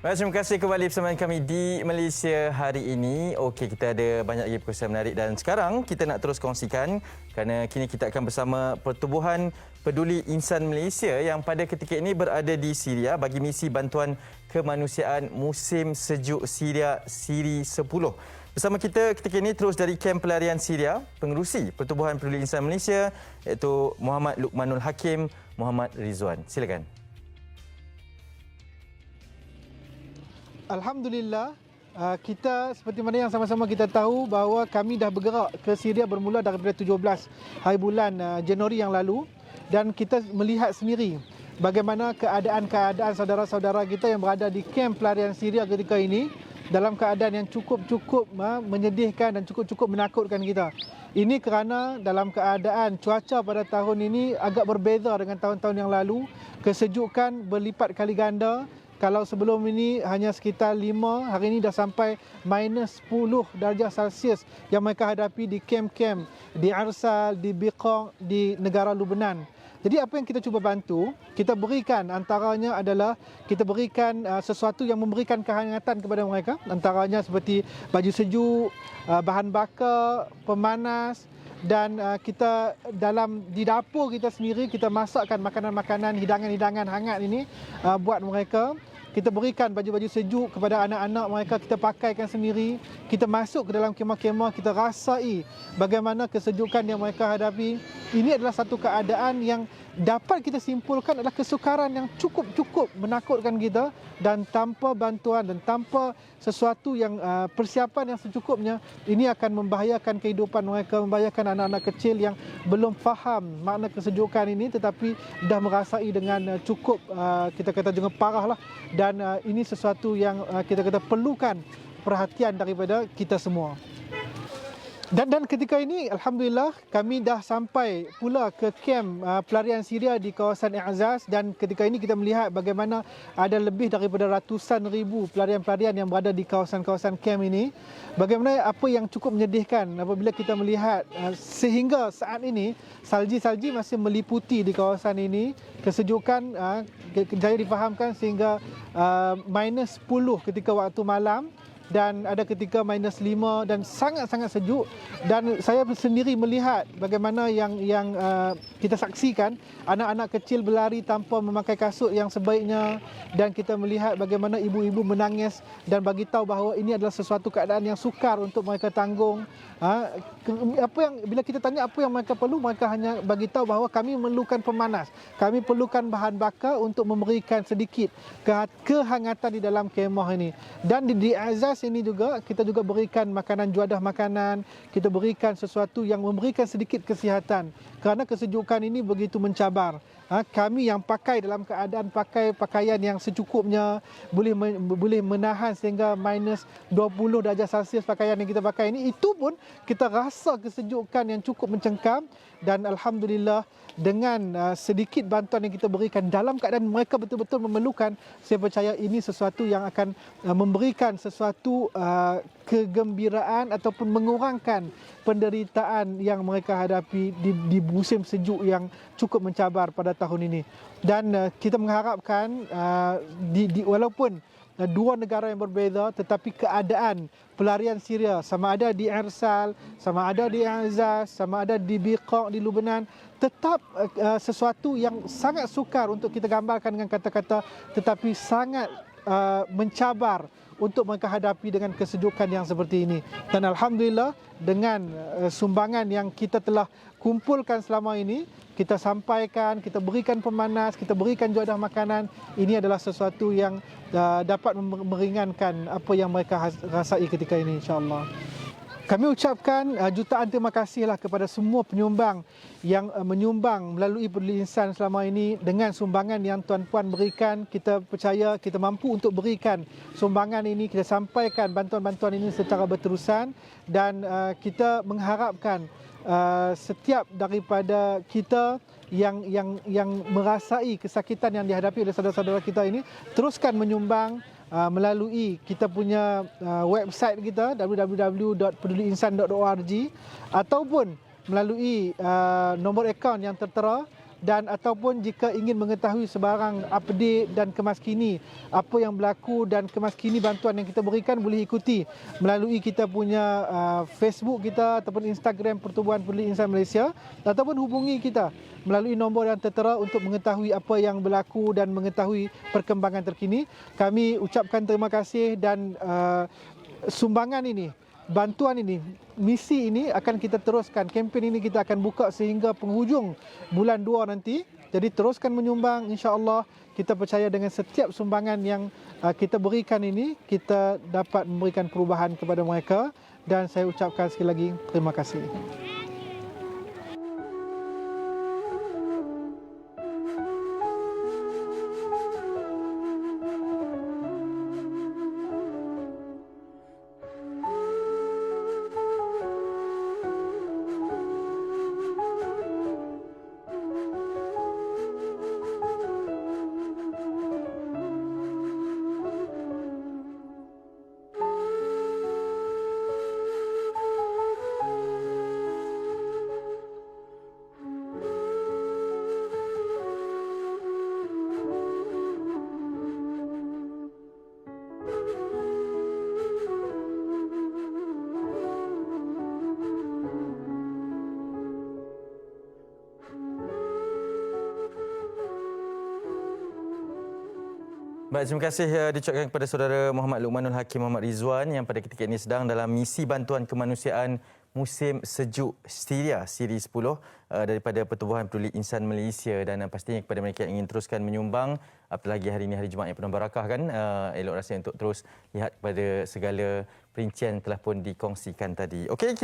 Baik, terima kasih kembali bersama kami di Malaysia hari ini. Okey, kita ada banyak lagi perkongsian menarik dan sekarang kita nak terus kongsikan kerana kini kita akan bersama Pertubuhan Peduli Insan Malaysia yang pada ketika ini berada di Syria bagi misi bantuan kemanusiaan musim sejuk Syria Siri 10. Bersama kita ketika ini terus dari kem pelarian Syria, pengerusi Pertubuhan Peduli Insan Malaysia iaitu Muhammad Luqmanul Hakim Muhammad Rizwan. Silakan. Alhamdulillah, kita seperti mana yang sama-sama kita tahu bahawa kami dah bergerak ke Syria bermula daripada 17 hari bulan Januari yang lalu dan kita melihat sendiri bagaimana keadaan saudara-saudara kita yang berada di kem pelarian Syria ketika ini dalam keadaan yang cukup menyedihkan dan cukup menakutkan kita. Ini kerana dalam keadaan cuaca pada tahun ini agak berbeza dengan tahun-tahun yang lalu. Kesejukan berlipat kali ganda. Kalau sebelum ini hanya sekitar 5, hari ini dah sampai minus 10 darjah Celsius yang mereka hadapi di kem-kem, di Arsal, di Biqaq, di negara Lubnan. Jadi apa yang kita cuba bantu, kita berikan antaranya adalah kita berikan sesuatu yang memberikan kehangatan kepada mereka. Antaranya seperti baju sejuk, bahan bakar, pemanas. Dan kita di dapur kita sendiri, kita masakkan makanan-makanan, hidangan-hidangan hangat ini buat mereka. Kita berikan baju-baju sejuk kepada anak-anak mereka, kita pakaikan sendiri. Kita masuk ke dalam kemah-kemah, kita rasai bagaimana kesejukan yang mereka hadapi. Ini adalah satu keadaan yang dapat kita simpulkan adalah kesukaran yang cukup menakutkan kita, dan tanpa bantuan dan tanpa sesuatu yang persiapan yang secukupnya, ini akan membahayakan kehidupan mereka, membahayakan anak-anak kecil yang belum faham makna kesejukan ini tetapi dah merasai dengan cukup kita kata jangan parah lah, dan ini sesuatu yang kita kata perlukan perhatian daripada kita semua. Dan ketika ini, Alhamdulillah, kami dah sampai pula ke kem pelarian Syria di kawasan I'zaz, dan ketika ini kita melihat bagaimana ada lebih daripada ratusan ribu pelarian-pelarian yang berada di kawasan-kawasan kem ini. Bagaimana apa yang cukup menyedihkan apabila kita melihat sehingga saat ini salji-salji masih meliputi di kawasan ini. Kesejukan jaya difahamkan sehingga minus 10 ketika waktu malam. Dan ada ketika minus 5 dan sangat-sangat sejuk. Dan saya sendiri melihat bagaimana yang kita saksikan anak-anak kecil berlari tanpa memakai kasut yang sebaiknya, dan kita melihat bagaimana ibu-ibu menangis dan bagi tahu bahawa ini adalah sesuatu keadaan yang sukar untuk mereka tanggung. Bila kita tanya apa yang mereka perlu, mereka hanya bagi tahu bahawa kami memerlukan pemanas, kami perlukan bahan bakar untuk memberikan sedikit kehangatan di dalam kemah ini. Dan di Azaz ini juga kita juga berikan makanan, juadah makanan, kita berikan sesuatu yang memberikan sedikit kesihatan kerana kesejukan ini begitu mencabar. Kami yang pakai dalam keadaan pakai pakaian yang secukupnya, boleh menahan sehingga minus 20 darjah Celsius pakaian yang kita pakai ini, itu pun kita rasa kesejukan yang cukup mencengkam. Dan Alhamdulillah, dengan sedikit bantuan yang kita berikan dalam keadaan mereka betul-betul memerlukan, saya percaya ini sesuatu yang akan memberikan sesuatu kegembiraan ataupun mengurangkan penderitaan yang mereka hadapi di musim sejuk yang cukup mencabar pada tahun ini. Dan kita mengharapkan walaupun dua negara yang berbeza, tetapi keadaan pelarian Syria sama ada di Arsal, sama ada di I'zaz, sama ada di Biqaq di Lubnan, tetap sesuatu yang sangat sukar untuk kita gambarkan dengan kata-kata, tetapi sangat mencabar untuk mereka hadapi dengan kesejukan yang seperti ini. Dan Alhamdulillah, dengan sumbangan yang kita telah kumpulkan selama ini, kita sampaikan, kita berikan pemanas, kita berikan juadah makanan, ini adalah sesuatu yang dapat meringankan apa yang mereka rasai ketika ini, insya-Allah. Kami ucapkan jutaan terima kasihlah kepada semua penyumbang yang menyumbang melalui Peduli Insan selama ini. Dengan sumbangan yang tuan-puan berikan, kita percaya kita mampu untuk berikan sumbangan ini, kita sampaikan bantuan-bantuan ini secara berterusan, dan kita mengharapkan setiap daripada kita yang merasai kesakitan yang dihadapi oleh saudara-saudara kita ini teruskan menyumbang melalui kita punya website kita www.peduliinsan.org ataupun melalui nombor akaun yang tertera dan ataupun jika ingin mengetahui sebarang update dan kemaskini apa yang berlaku dan kemaskini bantuan yang kita berikan, boleh ikuti melalui kita punya Facebook kita ataupun Instagram Pertubuhan Peduli Insan Malaysia, ataupun hubungi kita melalui nombor yang tertera untuk mengetahui apa yang berlaku dan mengetahui perkembangan terkini. Kami ucapkan terima kasih dan sumbangan ini, bantuan ini, misi ini akan kita teruskan. Kempen ini kita akan buka sehingga penghujung bulan 2 nanti. Jadi teruskan menyumbang, insya-Allah. Kita percaya dengan setiap sumbangan yang kita berikan ini, kita dapat memberikan perubahan kepada mereka, dan saya ucapkan sekali lagi terima kasih. Baik, terima kasih diucapkan kepada saudara Muhammad Luqmanul Hakim Muhammad Rizwan yang pada ketika ini sedang dalam misi bantuan kemanusiaan musim sejuk Syria siri 10 daripada Pertubuhan Peduli Insan Malaysia, dan pastinya kepada mereka yang ingin teruskan menyumbang, apalagi hari ini hari Jumaat yang penuh barakah kan, elok rasanya untuk terus lihat kepada segala perincian telah pun dikongsikan tadi. Okey,